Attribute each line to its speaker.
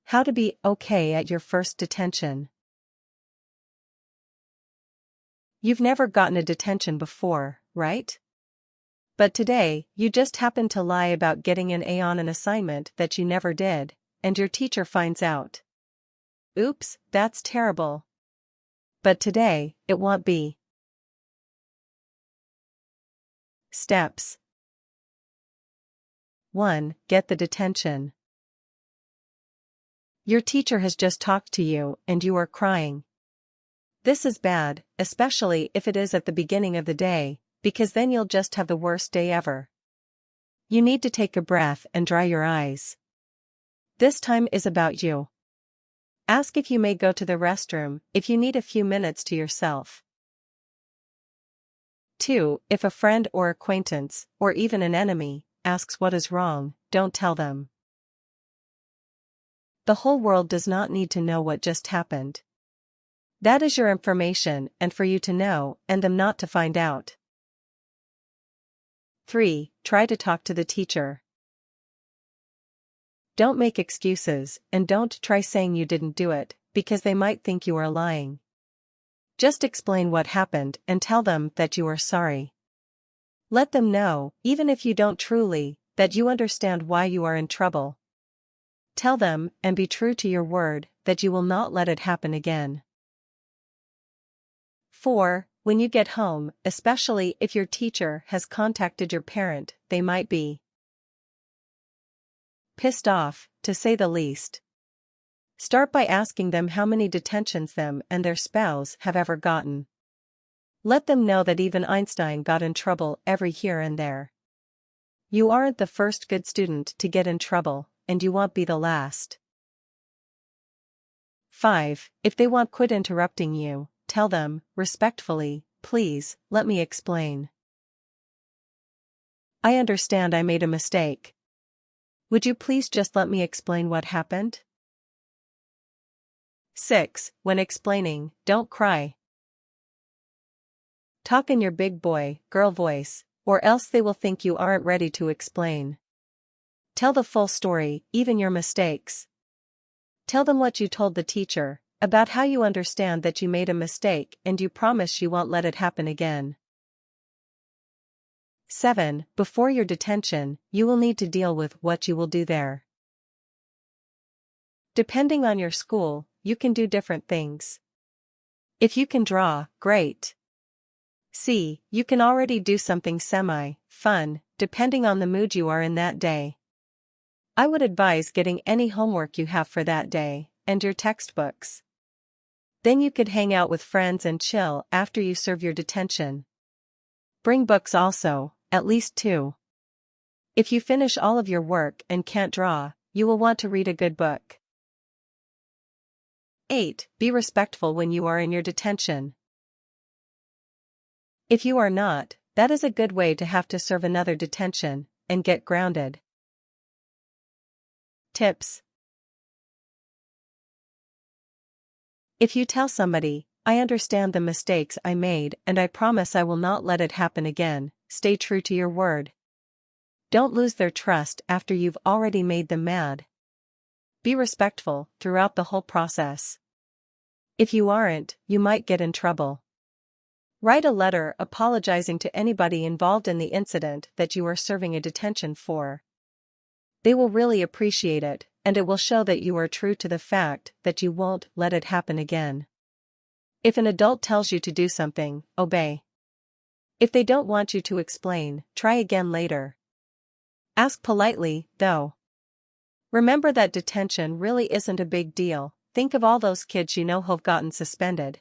Speaker 1: How to be okay at your first detention. You've never gotten a detention before, right? But today, you just happened to lie about getting an A on an assignment that you never did, and your teacher finds out. Oops, that's terrible. But today, it won't be. Steps. 1. Get the detention. Your teacher has just talked to you and you are crying. This is bad, especially if it is at the beginning of the day, because then you'll just have the worst day ever. You need to take a breath and dry your eyes. This time is about you. Ask if you may go to the restroom if you need a few minutes to yourself. 2. If a friend or acquaintance, or even an enemy, asks what is wrong, don't tell them. The whole world does not need to know what just happened. That is your information and for you to know and them not to find out. 3. Try to talk to the teacher. Don't make excuses and don't try saying you didn't do it, because they might think you are lying. Just explain what happened and tell them that you are sorry. Let them know, even if you don't truly, that you understand why you are in trouble. Tell them, and be true to your word, that you will not let it happen again. 4. When you get home, especially if your teacher has contacted your parent, they might be pissed off, to say the least. Start by asking them how many detentions them and their spouse have ever gotten. Let them know that even Einstein got in trouble every here and there. You aren't the first good student to get in trouble, and you won't be the last. 5. If they won't quit interrupting you, tell them, respectfully, please, let me explain. I understand I made a mistake. Would you please just let me explain what happened? 6. When explaining, don't cry. Talk in your big boy, girl voice, or else they will think you aren't ready to explain. Tell the full story, even your mistakes. Tell them what you told the teacher, about how you understand that you made a mistake and you promise you won't let it happen again. 7. Before your detention, you will need to deal with what you will do there. Depending on your school, you can do different things. If you can draw, great. See, you can already do something semi-fun, depending on the mood you are in that day. I would advise getting any homework you have for that day, and your textbooks. Then you could hang out with friends and chill after you serve your detention. Bring books also, at least 2. If you finish all of your work and can't draw, you will want to read a good book. 8. Be respectful when you are in your detention. If you are not, that is a good way to have to serve another detention, and get grounded. Tips. If you tell somebody, I understand the mistakes I made and I promise I will not let it happen again, stay true to your word. Don't lose their trust after you've already made them mad. Be respectful throughout the whole process. If you aren't, you might get in trouble. Write a letter apologizing to anybody involved in the incident that you are serving a detention for. They will really appreciate it, and it will show that you are true to the fact that you won't let it happen again. If an adult tells you to do something, obey. If they don't want you to explain, try again later. Ask politely, though. Remember that detention really isn't a big deal. Think of all those kids you know who've gotten suspended.